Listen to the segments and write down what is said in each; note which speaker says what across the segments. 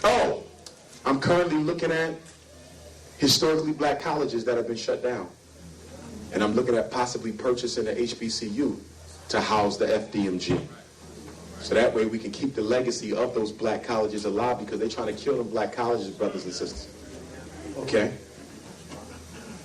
Speaker 1: Oh, I'm currently looking at historically black colleges that have been shut down. And I'm looking at possibly purchasing an HBCU to house the FDMG. So that way we can keep the legacy of those black colleges alive, because they're trying to kill them black colleges, brothers and sisters. Okay?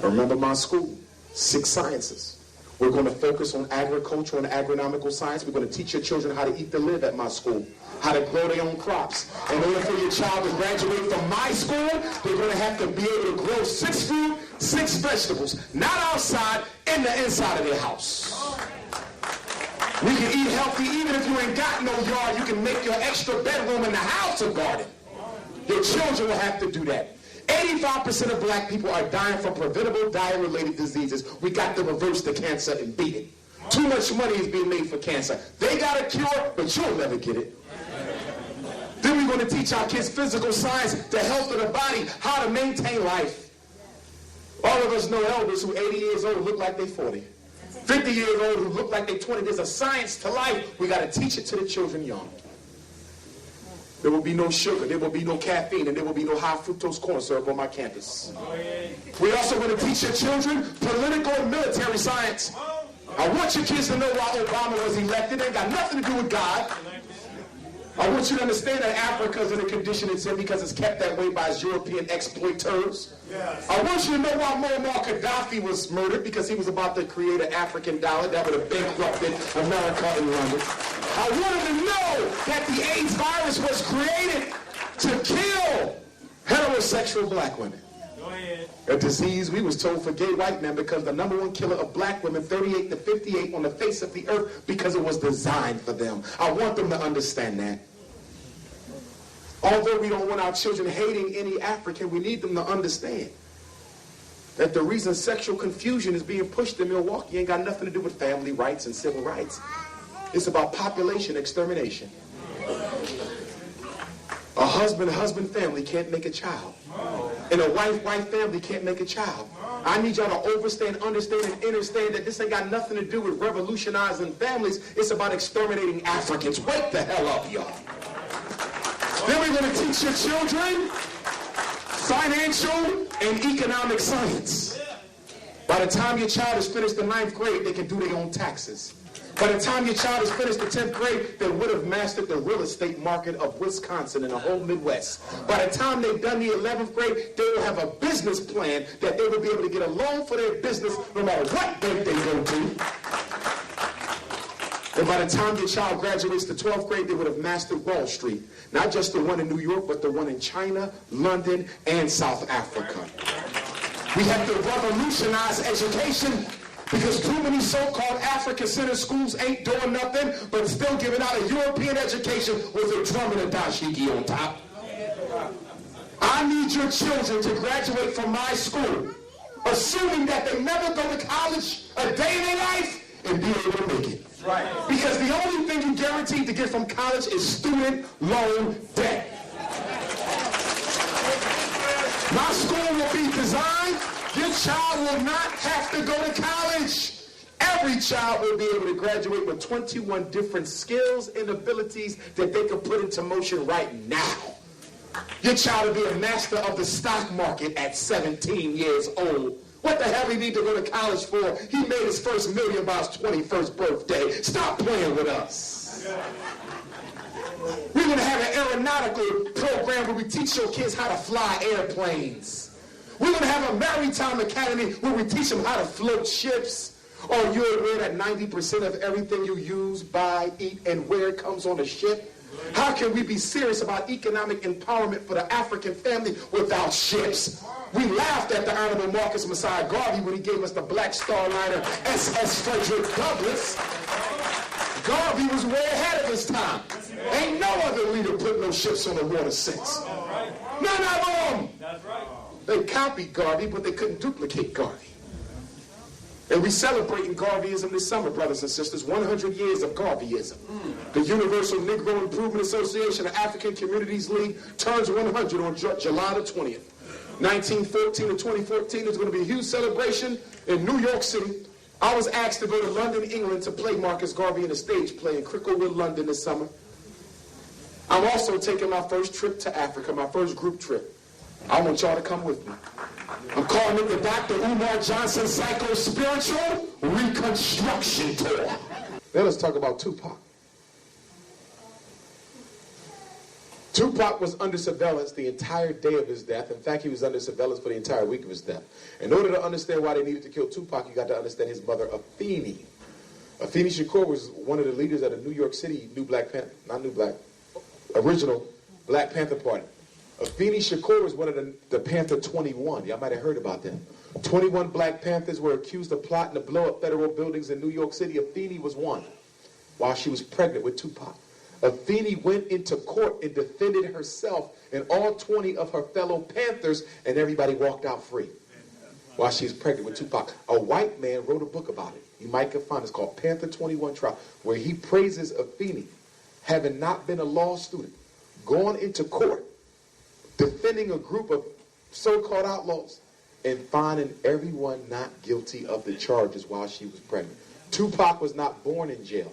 Speaker 1: Remember my school, 6 sciences. We're going to focus on agriculture and agronomical science. We're going to teach your children how to eat to live at my school, how to grow their own crops. In order for your child to graduate from my school, they're going to have to be able to grow 6 fruit, 6 vegetables, not outside, in the inside of their house. We can eat healthy even if you ain't got no yard. You can make your extra bedroom in the house a garden. Your children will have to do that. 85% of black people are dying from preventable diet-related diseases. We got to reverse the cancer and beat it. Too much money is being made for cancer. They got a cure, but you'll never get it. Then we're going to teach our kids physical science, the health of the body, how to maintain life. All of us know elders who 80 years old look like they're 40. 50 years old who look like they're 20. There's a science to life. We got to teach it to the children young. There will be no sugar, there will be no caffeine, and there will be no high fructose corn syrup on my campus. We also want to teach your children political and military science. I want your kids to know why Obama was elected. It ain't got nothing to do with God. I want you to understand that Africa is in the condition it's in because it's kept that way by its European exploiters. I want you to know why Muammar Gaddafi was murdered, because he was about to create an African dollar that would have bankrupted America and London. I wanted to know that the AIDS virus was created to kill heterosexual black women. Go ahead. A disease we was told for gay white men, because the #1 killer of black women, 38 to 58 on the face of the earth, because it was designed for them. I want them to understand that. Although we don't want our children hating any African, we need them to understand that the reason sexual confusion is being pushed in Milwaukee ain't got nothing to do with family rights and civil rights. It's about population extermination. A husband family can't make a child. And a wife family can't make a child. I need y'all to understand, and understand that this ain't got nothing to do with revolutionizing families. It's about exterminating Africans. Wake the hell up, y'all. Then we're going to teach your children financial and economic science. By the time your child has finished the 9th grade, they can do their own taxes. By the time your child has finished the 10th grade, they would have mastered the real estate market of Wisconsin and the whole Midwest. By the time they've done the 11th grade, they will have a business plan that they will be able to get a loan for their business no matter what bank they go to. And by the time your child graduates the 12th grade, they would have mastered Wall Street. Not just the one in New York, but the one in China, London, and South Africa. We have to revolutionize education, because too many so-called African-centered schools ain't doing nothing but still giving out a European education with a drum and a dashiki on top. I need your children to graduate from my school, assuming that they never go to college a day in their life, and be able to make it. Right. Because the only thing you're guaranteed to get from college is student loan debt. My school will be designed, your child will not have to go to college. Every child will be able to graduate with 21 different skills and abilities that they can put into motion right now. Your child will be a master of the stock market at 17 years old. What the hell he need to go to college for? He made his first million by his 21st birthday. Stop playing with us. We're going to have an aeronautical program where we teach your kids how to fly airplanes. We're going to have a maritime academy where we teach them how to float ships. Or you're aware that 90% of everything you use, buy, eat, and wear comes on a ship? How can we be serious about economic empowerment for the African family without ships? We laughed at the Honorable Marcus Messiah Garvey when he gave us the Black Star liner SS Frederick Douglass. Garvey was way ahead of his time. Ain't no other leader put no ships on the water since. None of them. They copied Garvey, but they couldn't duplicate Garvey. And we celebrating Garveyism this summer, brothers and sisters. 100 years of Garveyism. The Universal Negro Improvement Association of African Communities League turns 100 on July the 20th. 1914 to 2014 is going to be a huge celebration in New York City. I was asked to go to London, England to play Marcus Garvey in a stage play in Cricklewood, London this summer. I'm also taking my first trip to Africa, my first group trip. I want y'all to come with me. I'm calling it the Dr. Umar Johnson Psycho-Spiritual Reconstruction Tour. Now let's talk about Tupac. Tupac was under surveillance the entire day of his death. In fact, he was under surveillance for the entire week of his death. In order to understand why they needed to kill Tupac, you got to understand his mother, Afeni. Frederick Shakur was one of the leaders of the New York City original Black Panther Party. Frederick Shakur was one of the Panther 21. Y'all might have heard about them. 21 Black Panthers were accused of plotting to blow up federal buildings in New York City. Afeni was one, while she was pregnant with Tupac. Afeni went into court and defended herself and all 20 of her fellow Panthers, and everybody walked out free while she was pregnant with Tupac. A white man wrote a book about it. You might can find it. It's called Panther 21 Trial, where he praises Afeni, having not been a law student, gone into court, defending a group of so-called outlaws, and finding everyone not guilty of the charges while she was pregnant. Tupac was not born in jail,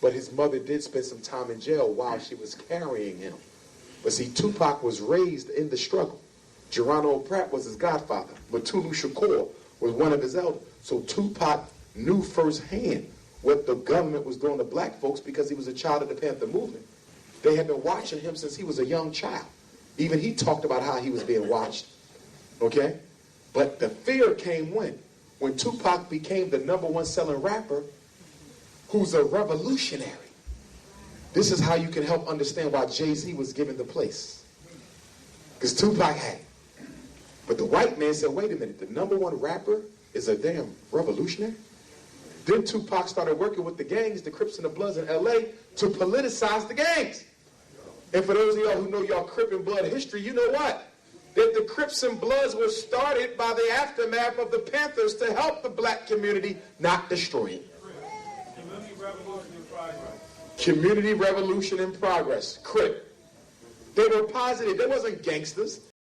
Speaker 1: but his mother did spend some time in jail while she was carrying him. But see, Tupac was raised in the struggle. Geronimo Pratt was his godfather. Matulu Shakur was one of his elders. So Tupac knew firsthand what the government was doing to black folks because he was a child of the Panther movement. They had been watching him since he was a young child. Even he talked about how he was being watched. Okay? But the fear came when Tupac became the #1 selling rapper who's a revolutionary. This is how you can help understand why Jay-Z was given the place. Because Tupac had it. But the white man said, wait a minute, the #1 rapper is a damn revolutionary? Then Tupac started working with the gangs, the Crips and the Bloods in LA, to politicize the gangs. And for those of y'all who know y'all Crip and Blood history, you know what? That the Crips and Bloods were started by the aftermath of the Panthers to help the black community, not destroy it. Community revolution in progress. Crip. They were positive. They wasn't gangsters.